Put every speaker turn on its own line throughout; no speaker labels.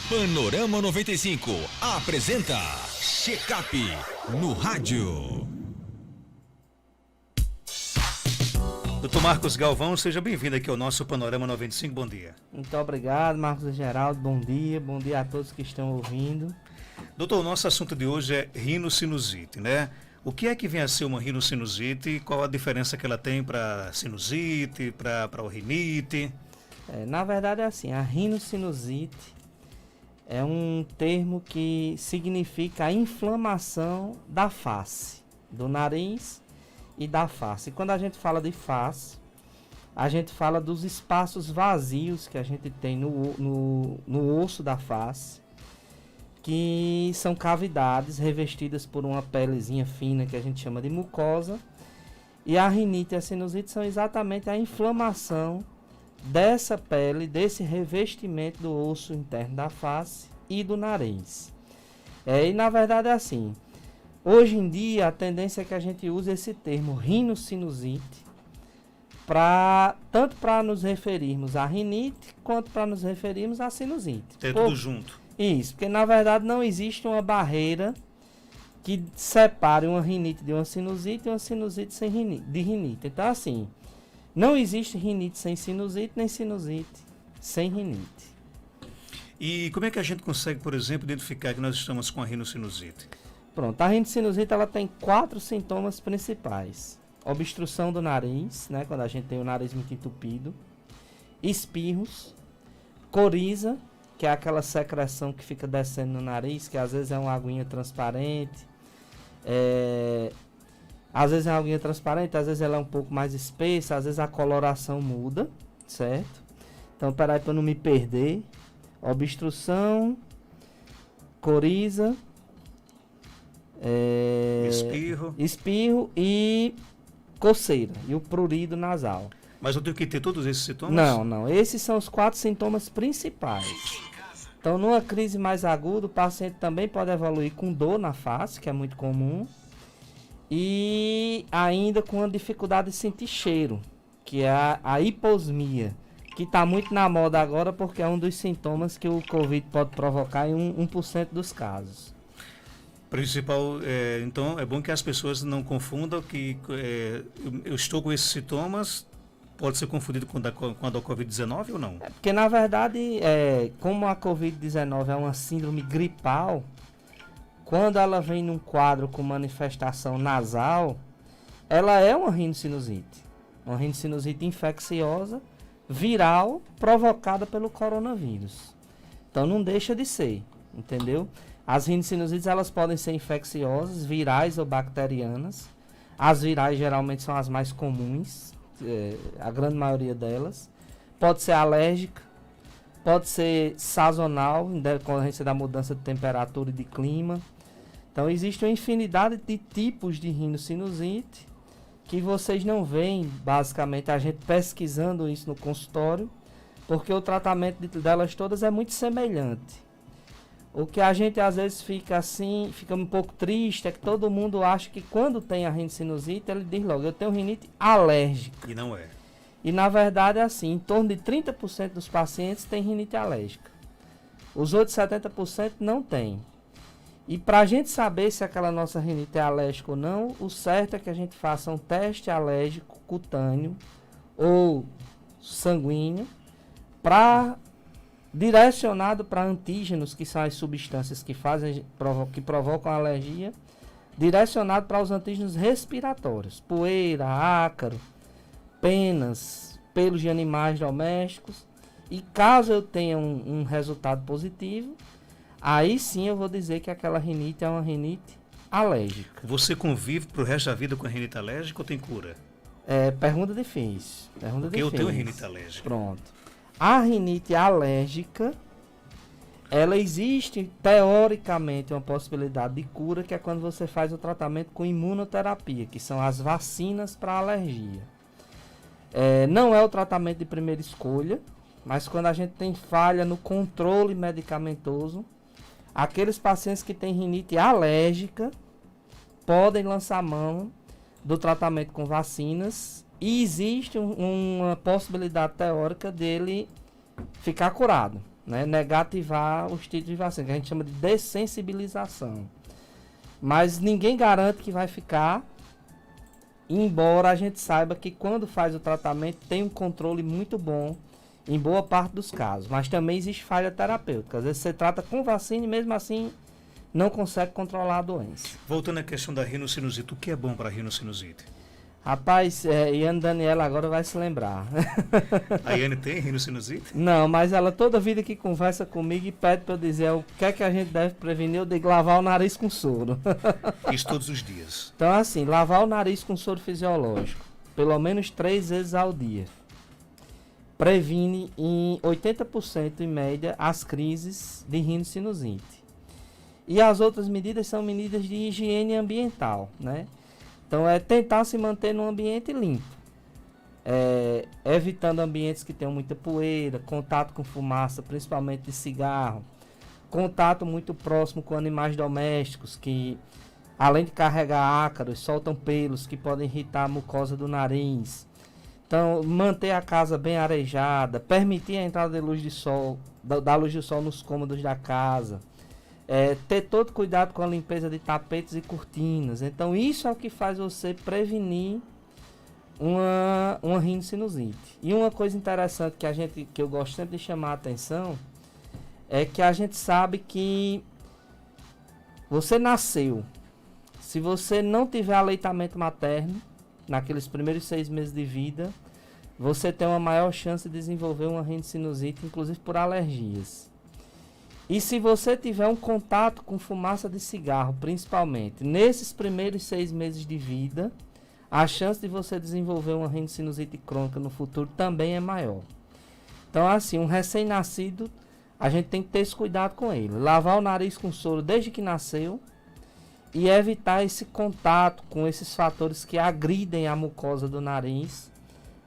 Panorama 95 apresenta Check-up no rádio.
Doutor Marcos Galvão, seja bem-vindo aqui ao nosso Panorama 95, bom dia.
Muito obrigado, Marcos e Geraldo, bom dia a todos que estão ouvindo.
Doutor, o nosso assunto de hoje é rinocinusite, né? O que é que vem a ser uma rinocinusite e qual a diferença que ela tem para sinusite, para rinite?
Na verdade é assim, a rinocinusite é um termo que significa a inflamação da face, do nariz e da face. E quando a gente fala de face, a gente fala dos espaços vazios que a gente tem no osso da face, que são cavidades revestidas por uma pelezinha fina que a gente chama de mucosa. E a rinite e a sinusite são exatamente a inflamação dessa pele, desse revestimento do osso interno da face e do nariz. E na verdade é assim, hoje em dia a tendência é que a gente use esse termo rinocinusite tanto para nos referirmos à rinite quanto para nos referirmos à sinusite.
É tudo junto.
Isso, porque na verdade não existe uma barreira que separe uma rinite de uma sinusite e uma sinusite de rinite. Então assim, não existe rinite sem sinusite, nem sinusite sem rinite.
E como é que a gente consegue, por exemplo, identificar que nós estamos com a rinocinusite?
Pronto, a rinocinusite ela tem 4 sintomas principais. Obstrução do nariz, né, quando a gente tem o nariz muito entupido. Espirros. Coriza, que é aquela secreção que fica descendo no nariz, que às vezes é uma aguinha transparente. Às vezes é uma aguinha transparente, às vezes ela é um pouco mais espessa, às vezes a coloração muda, certo? Então, peraí para não me perder. Obstrução, coriza, espirro e coceira, e o prurido nasal.
Mas eu tenho que ter todos esses sintomas?
Não. Esses são os 4 sintomas principais. Então, numa crise mais aguda, o paciente também pode evoluir com dor na face, que é muito comum, e ainda com a dificuldade de sentir cheiro, que é a hiposmia, que está muito na moda agora porque é um dos sintomas que o Covid pode provocar em 1% dos casos.
Principal, então é bom que as pessoas não confundam que eu estou com esses sintomas, pode ser confundido com a da Covid-19 ou não?
Porque na verdade, como a Covid-19 é uma síndrome gripal, quando ela vem num quadro com manifestação nasal, ela é uma rinocinusite infecciosa, viral, provocada pelo coronavírus. Então não deixa de ser, entendeu? As rinossinusites elas podem ser infecciosas, virais ou bacterianas. As virais geralmente são as mais comuns, a grande maioria delas. Pode ser alérgica, pode ser sazonal, em decorrência da mudança de temperatura e de clima. Então existe uma infinidade de tipos de rinocinusite que vocês não veem, basicamente, a gente pesquisando isso no consultório, porque o tratamento delas todas é muito semelhante. O que a gente às vezes fica um pouco triste, é que todo mundo acha que quando tem a rinocinusite, ele diz logo, eu tenho rinite alérgica.
E não é.
E na verdade é assim, em torno de 30% dos pacientes têm rinite alérgica. Os outros 70% não têm. E para a gente saber se aquela nossa rinite é alérgica ou não, o certo é que a gente faça um teste alérgico cutâneo ou sanguíneo direcionado para antígenos, que são as substâncias que provocam alergia, direcionado para os antígenos respiratórios, poeira, ácaro, penas, pelos de animais domésticos. E caso eu tenha um resultado positivo, aí sim eu vou dizer que aquela rinite é uma rinite alérgica.
Você convive pro resto da vida com a rinite alérgica ou tem cura?
Pergunta difícil.
Porque eu tenho rinite alérgica.
Pronto. A rinite alérgica, ela existe teoricamente uma possibilidade de cura, que é quando você faz o tratamento com imunoterapia, que são as vacinas para alergia. Não é o tratamento de primeira escolha, mas quando a gente tem falha no controle medicamentoso, aqueles pacientes que têm rinite alérgica podem lançar mão do tratamento com vacinas e existe uma possibilidade teórica dele ficar curado. né? Negativar os títulos de vacina, que a gente chama de dessensibilização. Mas ninguém garante que vai ficar, embora a gente saiba que quando faz o tratamento tem um controle muito bom em boa parte dos casos. Mas também existe falha terapêutica. Às vezes você trata com vacina e mesmo assim não consegue controlar a doença.
Voltando à questão da rinocinusite, o que é bom para a rinocinusite?
Rapaz, Iane Daniela agora vai se lembrar.
A Iane tem rinocinusite?
Não, mas ela toda vida que conversa comigo e pede para eu dizer o que é que a gente deve prevenir, eu digo lavar o nariz com soro.
Isso todos os dias.
Então assim, lavar o nariz com soro fisiológico, pelo menos 3 vezes ao dia. Previne em 80% em média as crises de rinocinusite. E as outras medidas são medidas de higiene ambiental, né? Então é tentar se manter num ambiente limpo, evitando ambientes que tenham muita poeira, contato com fumaça, principalmente de cigarro, contato muito próximo com animais domésticos que, além de carregar ácaros, soltam pelos que podem irritar a mucosa do nariz. Então manter a casa bem arejada, permitir a entrada de luz de sol, da luz do sol nos cômodos da casa. Ter todo cuidado com a limpeza de tapetes e cortinas. Então isso é o que faz você prevenir uma rinocinusite. E uma coisa interessante que eu gosto sempre de chamar a atenção é que a gente sabe que você nasceu. Se você não tiver aleitamento materno, naqueles primeiros 6 meses de vida, você tem uma maior chance de desenvolver uma rinocinusite, inclusive por alergias. E se você tiver um contato com fumaça de cigarro, principalmente, nesses primeiros 6 meses de vida, a chance de você desenvolver uma rinocinusite crônica no futuro também é maior. Então, assim, um recém-nascido, a gente tem que ter esse cuidado com ele. Lavar o nariz com soro desde que nasceu e evitar esse contato com esses fatores que agridem a mucosa do nariz,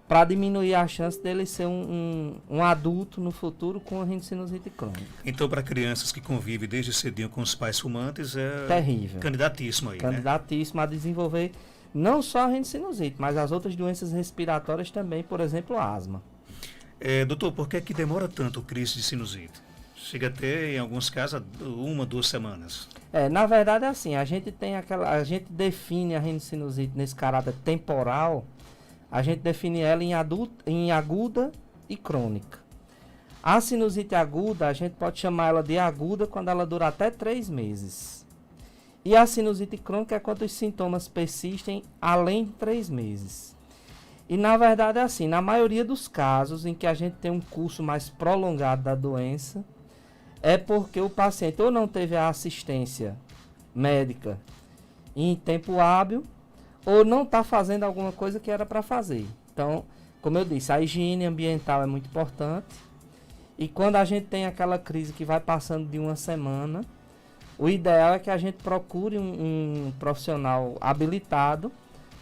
para diminuir a chance dele ser um adulto no futuro com a rinocinusite crônica.
Então, para crianças que convivem desde cedinho com os pais fumantes, é
terrível.
Candidatíssimo aí,
Candidatíssimo a desenvolver não só a rinocinusite, mas as outras doenças respiratórias também, por exemplo, asma.
Doutor, por que é que demora tanto a crise de sinusite? Chega a ter, em alguns casos, 1, 2 semanas.
Na verdade é assim, a gente define a rinocinusite nesse caráter temporal. A gente define ela em aguda e crônica. A sinusite aguda, a gente pode chamar ela de aguda quando ela dura até 3 meses. E a sinusite crônica é quando os sintomas persistem além de 3 meses. E na verdade é assim, na maioria dos casos em que a gente tem um curso mais prolongado da doença, é porque o paciente ou não teve a assistência médica em tempo hábil, ou não está fazendo alguma coisa que era para fazer. Então, como eu disse, a higiene ambiental é muito importante. E quando a gente tem aquela crise que vai passando de 1 semana, o ideal é que a gente procure um profissional habilitado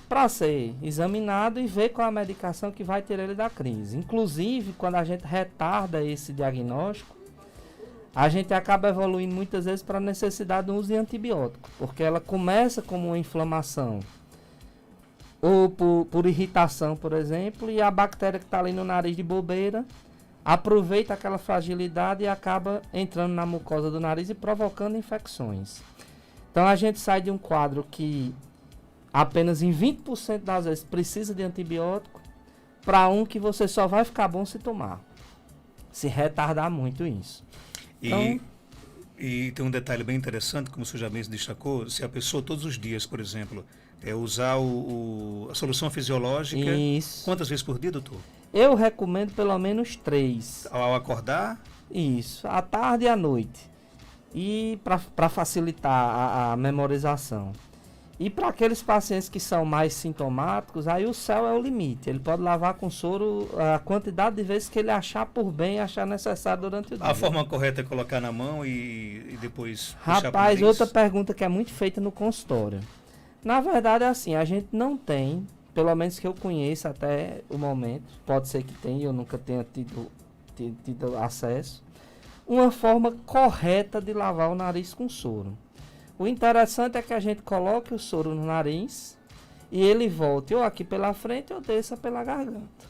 para ser examinado e ver qual a medicação que vai tirar ele da crise. Inclusive, quando a gente retarda esse diagnóstico, a gente acaba evoluindo muitas vezes para a necessidade do uso de antibiótico, porque ela começa como uma inflamação ou por irritação, por exemplo, e a bactéria que está ali no nariz de bobeira aproveita aquela fragilidade e acaba entrando na mucosa do nariz e provocando infecções. Então a gente sai de um quadro que apenas em 20% das vezes precisa de antibiótico para um que você só vai ficar bom se tomar, se retardar muito isso. Então,
e tem um detalhe bem interessante, como o senhor já mesmo destacou, se a pessoa todos os dias, por exemplo, usar a solução fisiológica,
isso.
Quantas vezes por dia, doutor?
Eu recomendo pelo menos 3.
Ao acordar?
Isso, à tarde e à noite. E para facilitar a memorização. E para aqueles pacientes que são mais sintomáticos, aí o céu é o limite. Ele pode lavar com soro a quantidade de vezes que ele achar por bem, achar necessário durante o dia.
A forma correta é colocar na mão e depois puxar pro
Rapaz,
nariz?
outra pergunta que é muito feita no consultório. Na verdade é assim, a gente não tem, pelo menos que eu conheça até o momento, pode ser que tenha, eu nunca tenha tido acesso, uma forma correta de lavar o nariz com soro. O interessante é que a gente coloque o soro no nariz e ele volte ou aqui pela frente ou desça pela garganta.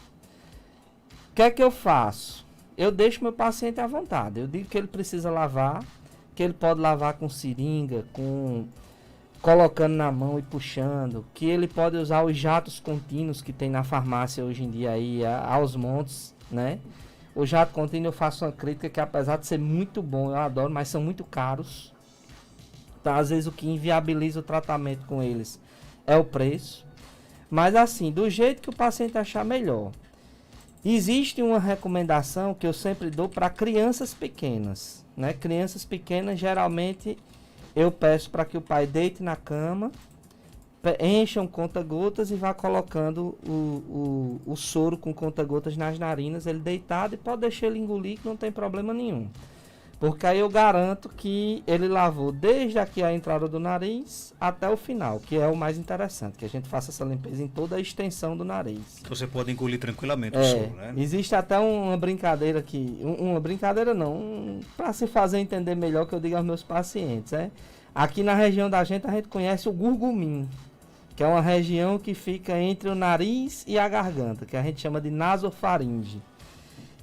O que é que eu faço? eu deixo meu paciente à vontade. Eu digo que ele precisa lavar, que ele pode lavar com seringa, colocando na mão e puxando, que ele pode usar os jatos contínuos que tem na farmácia hoje em dia aí, aos montes, né? O jato contínuo eu faço uma crítica que apesar de ser muito bom, eu adoro, mas são muito caros. Então, às vezes o que inviabiliza o tratamento com eles é o preço. Mas assim, do jeito que o paciente achar melhor. Existe uma recomendação que eu sempre dou para crianças pequenas, né? Crianças pequenas, geralmente, eu peço para que o pai deite na cama, encha um conta-gotas e vá colocando o soro com conta-gotas nas narinas, ele deitado, e pode deixar ele engolir que não tem problema nenhum. Porque aí eu garanto que ele lavou desde aqui a entrada do nariz até o final, que é o mais interessante, que a gente faça essa limpeza em toda a extensão do nariz.
Então você pode engolir tranquilamente o soro, né?
Existe até uma brincadeira aqui, uma brincadeira não, para se fazer entender melhor, que eu digo aos meus pacientes, aqui na região da gente a gente conhece o gurgumim, que é uma região que fica entre o nariz e a garganta, que a gente chama de nasofaringe.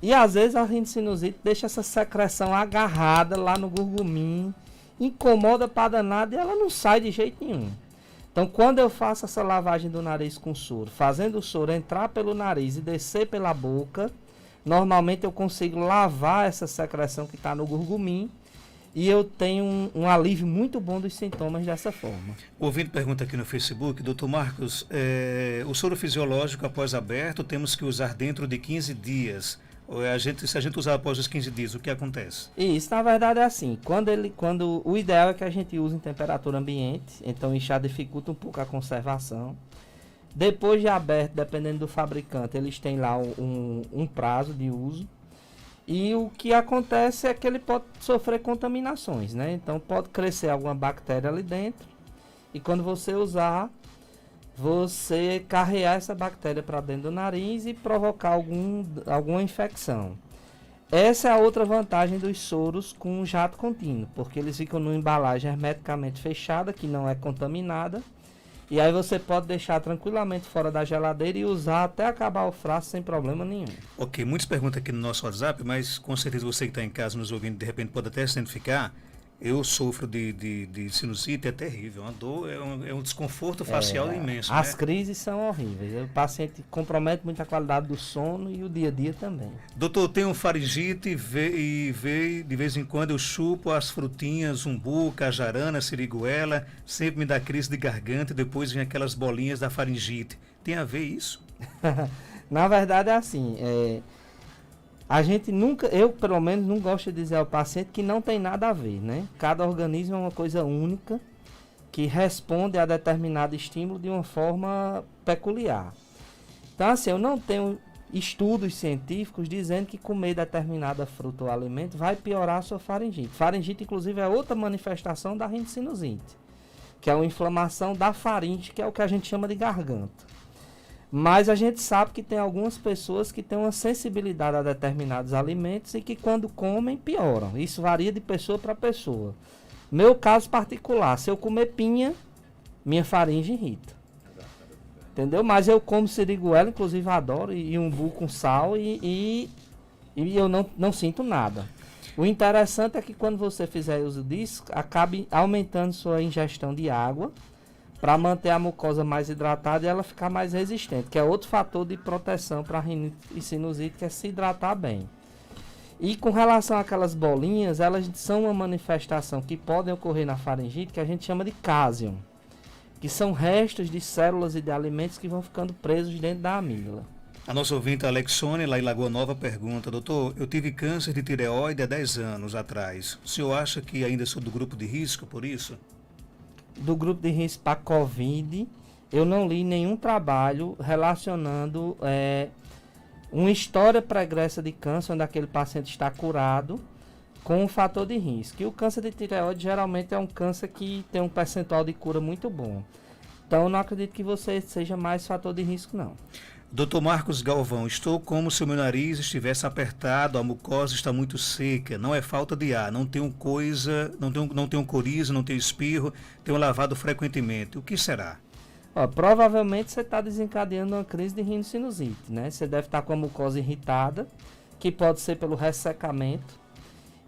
E às vezes a rinocinusite deixa essa secreção agarrada lá no gurgumim, incomoda para danado e ela não sai de jeito nenhum. Então quando eu faço essa lavagem do nariz com soro, fazendo o soro entrar pelo nariz e descer pela boca, normalmente eu consigo lavar essa secreção que está no gurgumim e eu tenho um alívio muito bom dos sintomas dessa forma.
O ouvinte pergunta aqui no Facebook, doutor Marcos, o soro fisiológico após aberto temos que usar dentro de 15 dias. Se a gente usar após os 15 dias, o que acontece?
Isso, na verdade, é assim. Quando o ideal é que a gente use em temperatura ambiente, então isso já dificulta um pouco a conservação. Depois de aberto, dependendo do fabricante, eles têm lá um prazo de uso. E o que acontece é que ele pode sofrer contaminações, né? Então pode crescer alguma bactéria ali dentro. E quando você usar, você carregar essa bactéria para dentro do nariz e provocar alguma infecção. Essa é a outra vantagem dos soros com jato contínuo, porque eles ficam numa embalagem hermeticamente fechada, que não é contaminada, e aí você pode deixar tranquilamente fora da geladeira e usar até acabar o frasco sem problema nenhum.
Ok, muitas perguntas aqui no nosso WhatsApp, mas com certeza você que está em casa nos ouvindo, de repente pode até se identificar. Eu sofro de sinusite, é terrível, uma dor, é um desconforto facial imenso.
As crises são horríveis, o paciente compromete muito a qualidade do sono e o dia a dia também.
Doutor, eu tenho faringite e de vez em quando eu chupo as frutinhas, umbu, cajarana, siriguela, sempre me dá crise de garganta e depois vem aquelas bolinhas da faringite. Tem a ver isso?
Na verdade é assim, a gente nunca, eu pelo menos não gosto de dizer ao paciente que não tem nada a ver, né? Cada organismo é uma coisa única que responde a determinado estímulo de uma forma peculiar. Então assim, eu não tenho estudos científicos dizendo que comer determinada fruta ou alimento vai piorar a sua faringite. Faringite inclusive é outra manifestação da rinocinusite, que é uma inflamação da faringe, que é o que a gente chama de garganta. Mas a gente sabe que tem algumas pessoas que têm uma sensibilidade a determinados alimentos e que quando comem pioram. Isso varia de pessoa para pessoa. Meu caso particular, se eu comer pinha, minha faringe irrita. Entendeu? Mas eu como siriguela, inclusive adoro, e umbu com sal e eu não sinto nada. O interessante é que quando você fizer uso disso, acabe aumentando sua ingestão de água, para manter a mucosa mais hidratada e ela ficar mais resistente, que é outro fator de proteção para a rinite e sinusite, que é se hidratar bem. E com relação àquelas bolinhas, elas são uma manifestação que podem ocorrer na faringite, que a gente chama de cásion, que são restos de células e de alimentos que vão ficando presos dentro da amígdala.
A nossa ouvinte Alexone, lá em Lagoa Nova, pergunta: doutor, eu tive câncer de tireoide há 10 anos atrás. O senhor acha que ainda sou do grupo de risco por isso?
Do grupo de risco para Covid, eu não li nenhum trabalho relacionando uma história pregressa de câncer, onde aquele paciente está curado, com um fator de risco. E o câncer de tireoide geralmente é um câncer que tem um percentual de cura muito bom. Então eu não acredito que você seja mais fator de risco, não.
Doutor Marcos Galvão, estou como se o meu nariz estivesse apertado, a mucosa está muito seca, não é falta de ar, não tenho coriza, não tenho espirro, tenho lavado frequentemente. O que será?
Provavelmente você está desencadeando uma crise de rinocinusite, né? Você deve estar com a mucosa irritada que pode ser pelo ressecamento,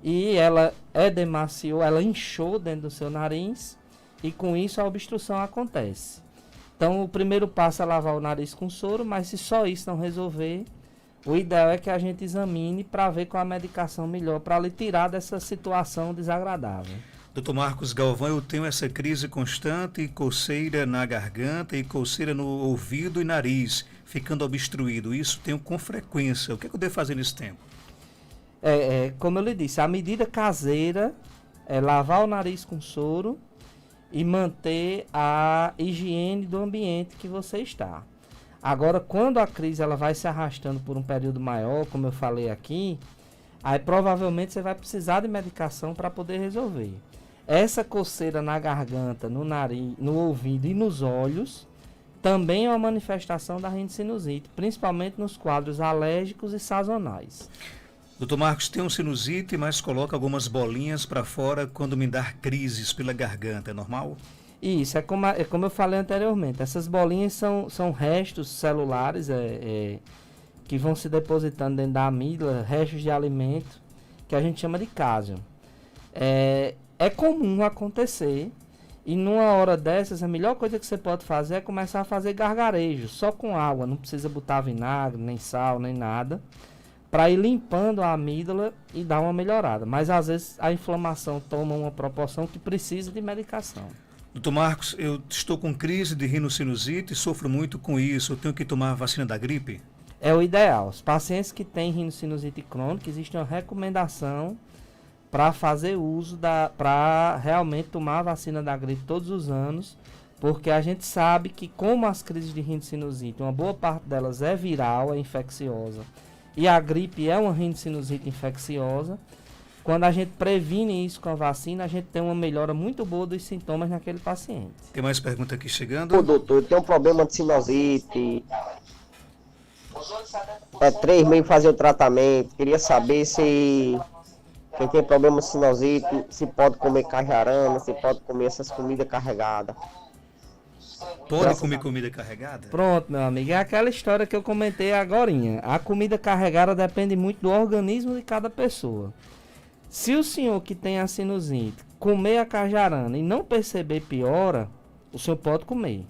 e ela edemaciou, ela inchou dentro do seu nariz, e com isso a obstrução acontece. Então o primeiro passo é lavar o nariz com soro, mas se só isso não resolver, o ideal é que a gente examine para ver qual a medicação melhor para lhe tirar dessa situação desagradável.
Doutor Marcos Galvão, eu tenho essa crise constante, coceira na garganta e coceira no ouvido e nariz, ficando obstruído. Isso tenho com frequência. O que é que eu devo fazer nesse tempo?
Como eu lhe disse, a medida caseira é lavar o nariz com soro e manter a higiene do ambiente que você está. Agora, quando a crise ela vai se arrastando por um período maior, como eu falei aqui, aí provavelmente você vai precisar de medicação para poder resolver. Essa coceira na garganta, no nariz, no ouvido e nos olhos também é uma manifestação da rinocinusite, principalmente nos quadros alérgicos e sazonais.
Doutor Marcos, tem um sinusite, mas coloca algumas bolinhas para fora quando me dá crises pela garganta, é normal?
Isso, é como eu falei anteriormente, essas bolinhas são restos celulares que vão se depositando dentro da amígdala, restos de alimento, que a gente chama de cásium. É comum acontecer, e numa hora dessas, a melhor coisa que você pode fazer é começar a fazer gargarejo, só com água, não precisa botar vinagre, nem sal, nem nada, para ir limpando a amígdala e dar uma melhorada. Mas às vezes a inflamação toma uma proporção que precisa de medicação.
Doutor Marcos, eu estou com crise de rinocinusite, sofro muito com isso, eu tenho que tomar a vacina da gripe?
É o ideal. Os pacientes que têm rinocinusite crônica, existe uma recomendação para fazer uso para realmente tomar a vacina da gripe todos os anos, porque a gente sabe que como as crises de rinocinusite, uma boa parte delas é viral, é infecciosa, e a gripe é uma rinocinusite infecciosa, quando a gente previne isso com a vacina, a gente tem uma melhora muito boa dos sintomas naquele paciente.
Tem mais pergunta aqui chegando?
Ô, doutor, tem um problema de sinusite. 3 meses fazer o tratamento. Queria saber se quem tem problema de sinusite, se pode comer cajarana, se pode comer essas comidas carregadas.
Pode comer comida carregada?
Pronto, meu amigo. É aquela história que eu comentei agorinha. A comida carregada depende muito do organismo de cada pessoa. Se o senhor que tem a sinusite comer a cajarana e não perceber piora, o senhor pode comer.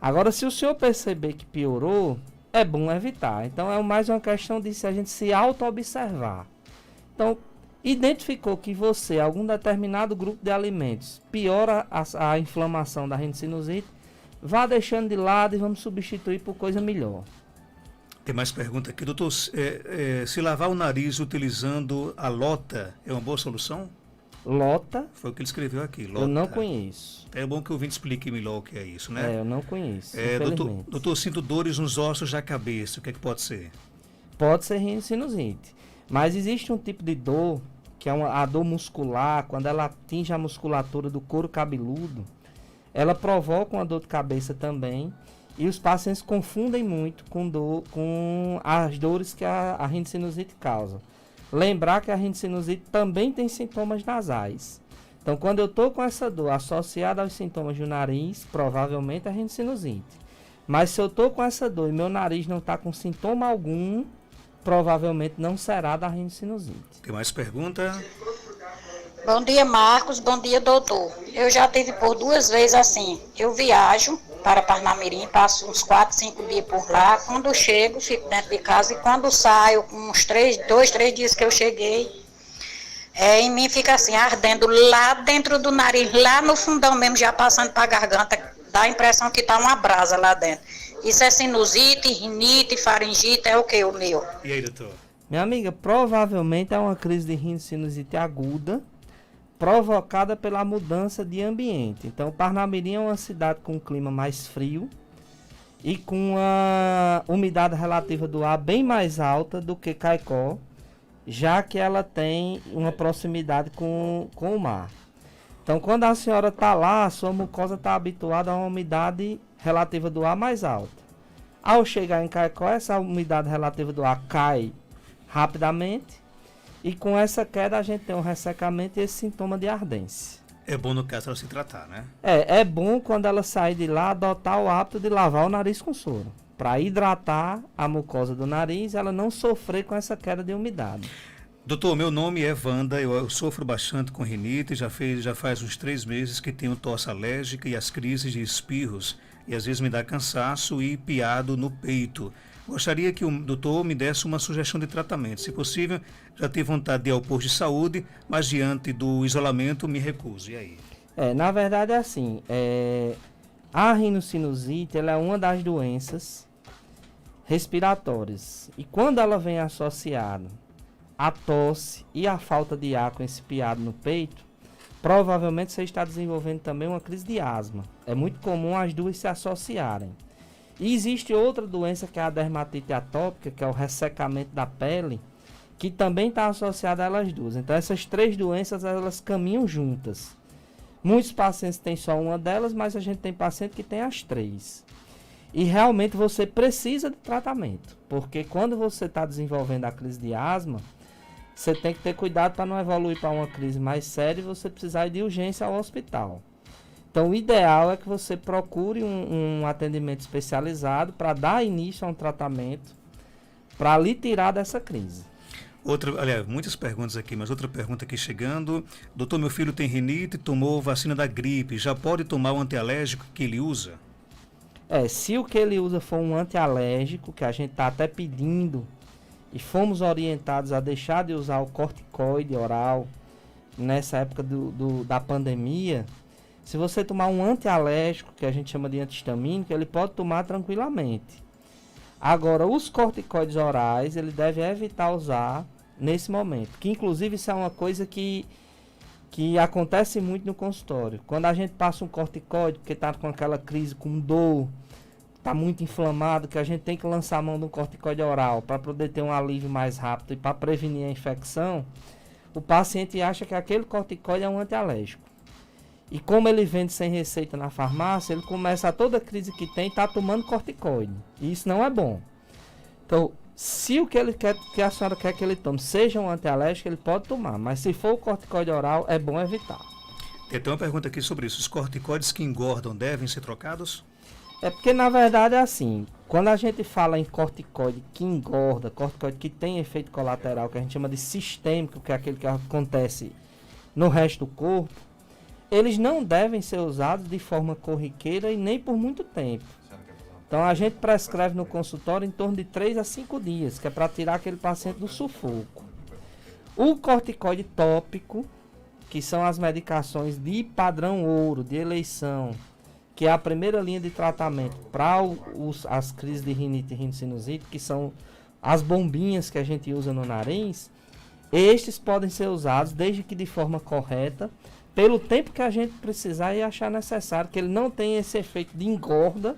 Agora, se o senhor perceber que piorou, é bom evitar. Então, é mais uma questão de a gente se auto-observar. Então, identificou que você, algum determinado grupo de alimentos, piora a inflamação da rinocinusite, vá deixando de lado e vamos substituir por coisa melhor.
Tem mais pergunta aqui. Doutor, se lavar o nariz utilizando a lota é uma boa solução?
Lota?
Foi o que ele escreveu aqui, lota.
Eu não conheço.
É bom que o ouvinte explique melhor o que é isso, né?
Eu não conheço,
doutor, sinto dores nos ossos da cabeça, o que é que pode ser?
Pode ser rinocinusite, mas existe um tipo de dor, que é a dor muscular, quando ela atinge a musculatura do couro cabeludo, ela provoca uma dor de cabeça também, e os pacientes confundem muito com as dores que a rinocinusite causa. Lembrar que a rinocinusite também tem sintomas nasais. Então, quando eu estou com essa dor associada aos sintomas do nariz, provavelmente é rinocinusite. Mas se eu estou com essa dor e meu nariz não está com sintoma algum, provavelmente não será da rinocinusite.
Tem mais pergunta?
Bom dia, Marcos. Bom dia, doutor. Eu já tive por 2 vezes assim. Eu viajo para Parnamirim, passo uns 4, 5 dias por lá. Quando chego, fico dentro de casa. E quando saio, uns 2, 3 dias que eu cheguei, em mim fica assim, ardendo lá dentro do nariz, lá no fundão mesmo, já passando para a garganta. Dá a impressão que está uma brasa lá dentro. Isso é sinusite, rinite, faringite, é o que o meu?
E aí, doutor?
Minha amiga, provavelmente é uma crise de rinocinusite aguda, provocada pela mudança de ambiente. Então, Parnamirim é uma cidade com um clima mais frio e com a umidade relativa do ar bem mais alta do que Caicó, já que ela tem uma proximidade com o mar. Então, quando a senhora está lá, a sua mucosa está habituada a uma umidade relativa do ar mais alta. Ao chegar em Caicó, essa umidade relativa do ar cai rapidamente, e com essa queda a gente tem um ressecamento e esse sintoma de ardência.
É bom no caso ela se tratar, né?
É bom quando ela sair de lá adotar o hábito de lavar o nariz com soro. para hidratar a mucosa do nariz, ela não sofrer com essa queda de umidade.
Doutor, meu nome é Wanda, eu sofro bastante com rinite, já faz uns 3 meses que tenho tosse alérgica e as crises de espirros, e às vezes me dá cansaço e piado no peito. Gostaria que o doutor me desse uma sugestão de tratamento. Se possível, já tive vontade de ir ao posto de saúde, mas diante do isolamento me recuso. E aí?
Na verdade é assim, a rinocinusite ela é uma das doenças respiratórias. E quando ela vem associada à tosse e à falta de ar com esse piado no peito, provavelmente você está desenvolvendo também uma crise de asma. É muito comum as duas se associarem. E existe outra doença que é a dermatite atópica, que é o ressecamento da pele, que também está associada a elas duas. Então essas 3 doenças elas caminham juntas. Muitos pacientes têm só uma delas, mas a gente tem paciente que tem as 3. E realmente você precisa de tratamento, porque quando você está desenvolvendo a crise de asma, você tem que ter cuidado para não evoluir para uma crise mais séria e você precisar ir de urgência ao hospital. Então o ideal é que você procure um atendimento especializado para dar início a um tratamento para lhe tirar dessa crise.
Aliás, muitas perguntas aqui, mas outra pergunta aqui chegando. Doutor, meu filho tem rinite, tomou vacina da gripe, já pode tomar o antialérgico que ele usa?
Se o que ele usa for um antialérgico, que a gente está até pedindo, e fomos orientados a deixar de usar o corticoide oral nessa época da pandemia, se você tomar um antialérgico, que a gente chama de antihistamínico, ele pode tomar tranquilamente. Agora, os corticoides orais, ele deve evitar usar nesse momento. Que inclusive isso é uma coisa que acontece muito no consultório. Quando a gente passa um corticoide, porque está com aquela crise com dor, está muito inflamado, que a gente tem que lançar a mão de um corticoide oral para poder ter um alívio mais rápido e para prevenir a infecção, o paciente acha que aquele corticoide é um antialérgico. E como ele vende sem receita na farmácia, ele começa a toda crise que tem, está tomando corticoide. E isso não é bom. Então, se o que ele quer, que a senhora quer que ele tome seja um antialérgico, ele pode tomar. Mas se for o corticoide oral, é bom evitar.
Tem uma pergunta aqui sobre isso. Os corticoides que engordam devem ser trocados?
É porque, na verdade, é assim. Quando a gente fala em corticoide que engorda, corticoide que tem efeito colateral, que a gente chama de sistêmico, que é aquele que acontece no resto do corpo, eles não devem ser usados de forma corriqueira e nem por muito tempo. Então a gente prescreve no consultório em torno de 3 a 5 dias, que é para tirar aquele paciente do sufoco. O corticoide tópico, que são as medicações de padrão ouro, de eleição, que é a primeira linha de tratamento para as crises de rinite e rinocinusite, que são as bombinhas que a gente usa no nariz, estes podem ser usados desde que de forma correta, pelo tempo que a gente precisar e achar necessário, que ele não tenha esse efeito de engorda,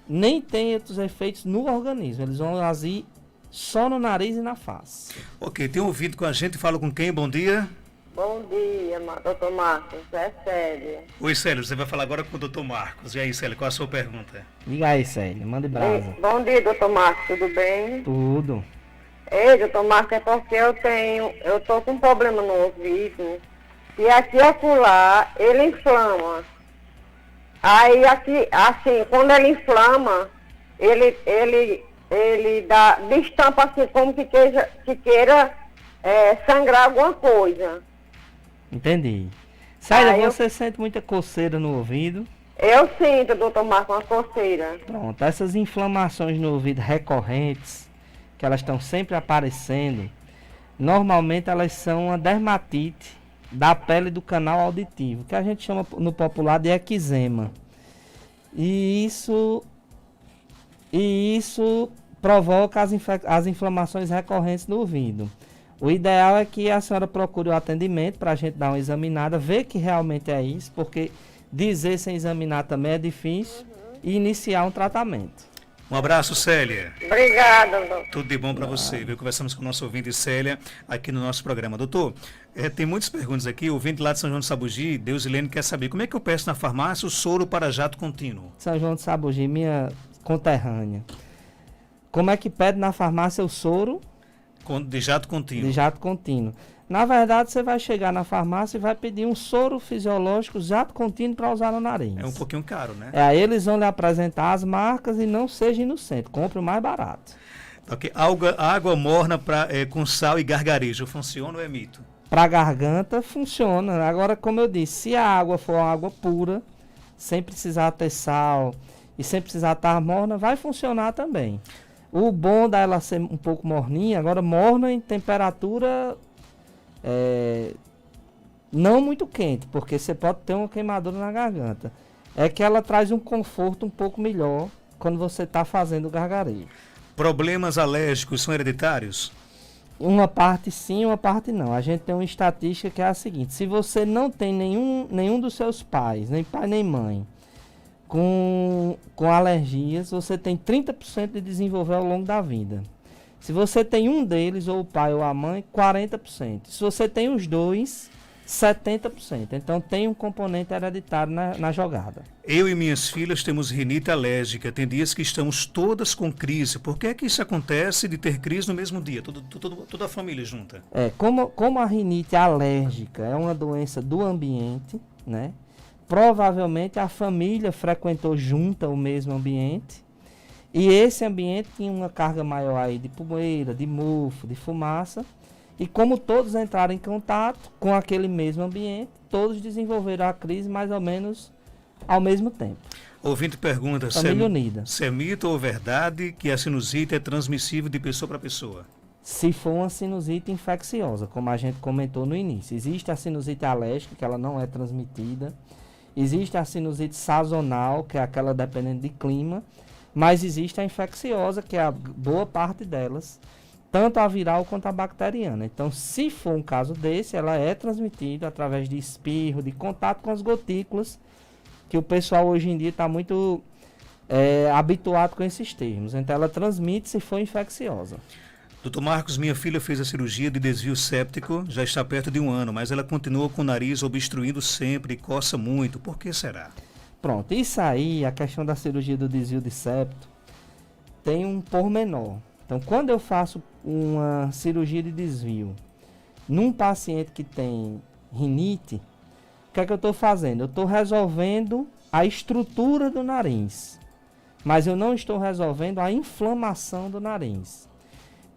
nem tem outros efeitos no organismo. Eles vão agir só no nariz e na face.
Ok, tem um ouvinte com a gente, fala com quem? Bom dia.
Bom dia, doutor Marcos, é Célia.
Oi, Célio, você vai falar agora com o doutor Marcos. E aí, Célio, qual a sua pergunta?
Diga aí, Célia, mande brasa.
Bom dia, doutor Marcos, tudo bem?
Tudo.
Ei, doutor Marcos, é porque eu tô com um problema no ouvido, e aqui e acolá ele inflama. Aí aqui, assim, quando ele inflama, ele destampa assim, como que queira sangrar alguma coisa.
Entendi. Célia, você sente muita coceira no ouvido?
Eu sinto, doutor Marcos, uma coceira.
Pronto, essas inflamações no ouvido recorrentes, que elas estão sempre aparecendo, normalmente elas são uma dermatite da pele do canal auditivo, que a gente chama no popular de eczema. E isso provoca as inflamações recorrentes no ouvido. O ideal é que a senhora procure o atendimento para a gente dar uma examinada, ver que realmente é isso, porque dizer sem examinar também é difícil, e iniciar um tratamento.
Um abraço, Célia.
Obrigada, doutor.
Tudo de bom para você, viu? Conversamos com o nosso ouvinte Célia aqui no nosso programa. Doutor, tem muitas perguntas aqui. O ouvinte lá de São João de Sabugi, Deusilene, quer saber como é que eu peço na farmácia o soro para jato contínuo?
São João de Sabugi, minha conterrânea. Como é que pede na farmácia o soro?
De jato contínuo.
De jato contínuo. Na verdade, você vai chegar na farmácia e vai pedir um soro fisiológico jato contínuo para usar no nariz.
É um pouquinho caro, né?
Aí eles vão lhe apresentar as marcas e não seja inocente, compre o mais barato.
Ok. Água morna com sal e gargarejo, funciona ou é mito?
Para garganta, funciona. Agora, como eu disse, se a água for uma água pura, sem precisar ter sal e sem precisar estar morna, vai funcionar também. O bom dela ser um pouco morninha, agora morna em temperatura não muito quente, porque você pode ter uma queimadura na garganta. É que ela traz um conforto um pouco melhor quando você está fazendo o gargarejo.
Problemas alérgicos são hereditários?
Uma parte sim, uma parte não. A gente tem uma estatística que é a seguinte: se você não tem nenhum dos seus pais, nem pai nem mãe, com alergias, você tem 30% de desenvolver ao longo da vida. Se você tem um deles, ou o pai ou a mãe, 40%. Se você tem os dois, 70%. Então tem um componente hereditário na jogada.
Eu e minhas filhas temos rinite alérgica. Tem dias que estamos todas com crise. Por que é que isso acontece de ter crise no mesmo dia? Toda a família junta.
Como a rinite alérgica é uma doença do ambiente, né? Provavelmente a família frequentou junta o mesmo ambiente. E esse ambiente tinha uma carga maior aí de poeira, de mofo, de fumaça. E como todos entraram em contato com aquele mesmo ambiente, todos desenvolveram a crise mais ou menos ao mesmo tempo.
Ouvinte pergunta
Família unida.
Se é mito ou verdade que a sinusite é transmissível de pessoa para pessoa?
Se for uma sinusite infecciosa, como a gente comentou no início. Existe a sinusite alérgica, que ela não é transmitida. Existe a sinusite sazonal, que é aquela dependendo de clima. Mas existe a infecciosa, que é a boa parte delas, tanto a viral quanto a bacteriana. Então, se for um caso desse, ela é transmitida através de espirro, de contato com as gotículas, que o pessoal hoje em dia está muito habituado com esses termos. Então, ela transmite se for infecciosa.
Doutor Marcos, minha filha fez a cirurgia de desvio séptico, já está perto de 1 ano, mas ela continua com o nariz obstruindo sempre e coça muito. Por que será?
Pronto, isso aí, a questão da cirurgia do desvio de septo, tem um pormenor. Então, quando eu faço uma cirurgia de desvio num paciente que tem rinite, o que é que eu estou fazendo? Eu estou resolvendo a estrutura do nariz, mas eu não estou resolvendo a inflamação do nariz.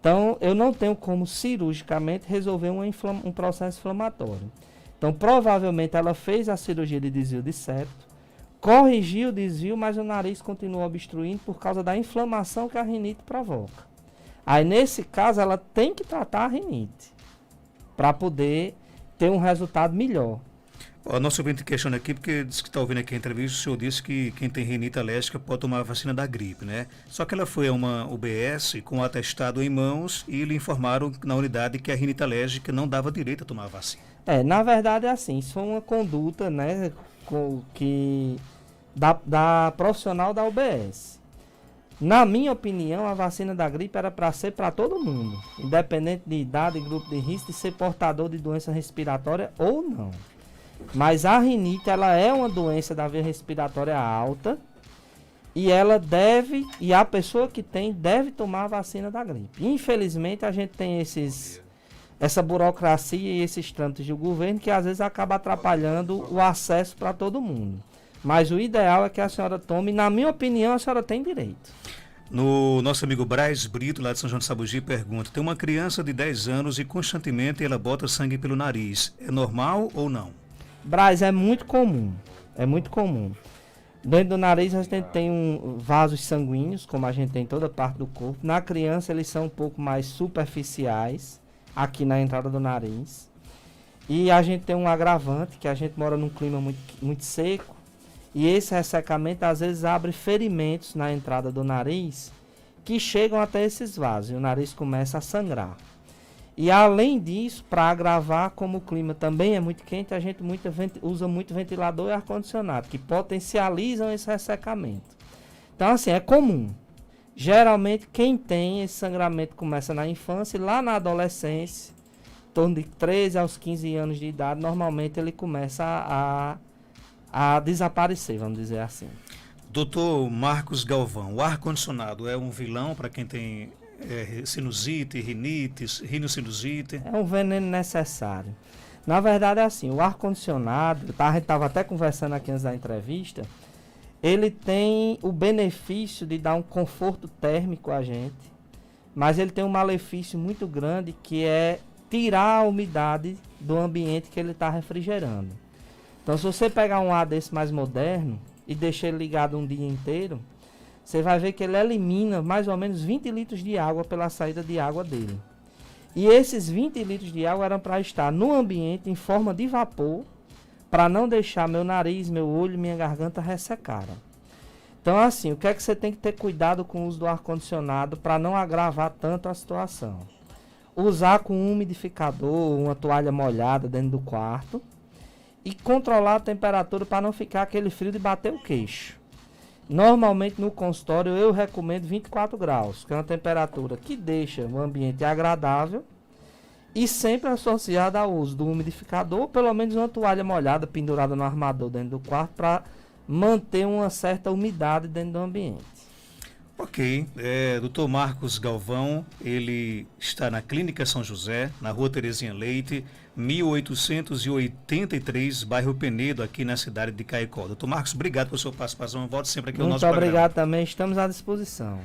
Então, eu não tenho como cirurgicamente resolver um processo inflamatório. Então, provavelmente ela fez a cirurgia de desvio de septo, corrigiu o desvio, mas o nariz continua obstruindo por causa da inflamação que a rinite provoca. Aí, nesse caso, ela tem que tratar a rinite para poder ter um resultado melhor.
O nosso ouvinte questiona aqui, porque diz que está ouvindo aqui a entrevista, o senhor disse que quem tem rinite alérgica pode tomar a vacina da gripe, né? Só que ela foi a uma UBS com o atestado em mãos e lhe informaram na unidade que a rinite alérgica não dava direito a tomar a vacina.
Na verdade é assim, isso foi uma conduta, né, da profissional da UBS. Na minha opinião, a vacina da gripe era para ser para todo mundo, independente de idade, grupo de risco, de ser portador de doença respiratória ou não. Mas a rinite, ela é uma doença da via respiratória alta e a pessoa que tem deve tomar a vacina da gripe. Infelizmente, a gente tem essa burocracia e esses trâmites do governo que às vezes acaba atrapalhando o acesso para todo mundo. Mas o ideal é que a senhora tome, na minha opinião, a senhora tem direito.
No nosso amigo Braz Brito, lá de São João de Sabugi, pergunta: tem uma criança de 10 anos e constantemente ela bota sangue pelo nariz. É normal ou não?
Braz, é muito comum. Dentro do nariz a gente tem vasos sanguíneos, como a gente tem em toda parte do corpo. Na criança eles são um pouco mais superficiais, aqui na entrada do nariz. E a gente tem um agravante, que a gente mora num clima muito, muito seco. E esse ressecamento às vezes abre ferimentos na entrada do nariz que chegam até esses vasos. E o nariz começa a sangrar. E além disso, para agravar, como o clima também é muito quente, a gente usa muito ventilador e ar-condicionado, que potencializam esse ressecamento. Então, assim, é comum. Geralmente, quem tem esse sangramento começa na infância e lá na adolescência, em torno de 13 aos 15 anos de idade, normalmente ele começa a desaparecer, vamos dizer assim.
Doutor Marcos Galvão, o ar-condicionado é um vilão para quem tem sinusite, rinite, rinocinusite?
É um veneno necessário. Na verdade é assim, o ar-condicionado, a gente estava até conversando aqui antes da entrevista, ele tem o benefício de dar um conforto térmico a gente, mas ele tem um malefício muito grande que é tirar a umidade do ambiente que ele está refrigerando. Então se você pegar um ar desse mais moderno e deixar ele ligado um dia inteiro, você vai ver que ele elimina mais ou menos 20 litros de água pela saída de água dele. E esses 20 litros de água eram para estar no ambiente em forma de vapor, para não deixar meu nariz, meu olho e minha garganta ressecarem. Então assim, o que é que você tem que ter cuidado com o uso do ar-condicionado para não agravar tanto a situação? Usar com um umidificador, uma toalha molhada dentro do quarto e controlar a temperatura para não ficar aquele frio de bater o queixo. Normalmente no consultório eu recomendo 24 graus, que é uma temperatura que deixa o ambiente agradável e sempre associada ao uso do umidificador, ou pelo menos uma toalha molhada pendurada no armador dentro do quarto para manter uma certa umidade dentro do ambiente.
Ok, Dr. Marcos Galvão, ele está na Clínica São José, na Rua Terezinha Leite, 1883, bairro Penedo, aqui na cidade de Caicó. Dr. Marcos, obrigado pela sua participação, volte sempre aqui ao nosso
Muito
programa.
obrigado também, estamos à disposição.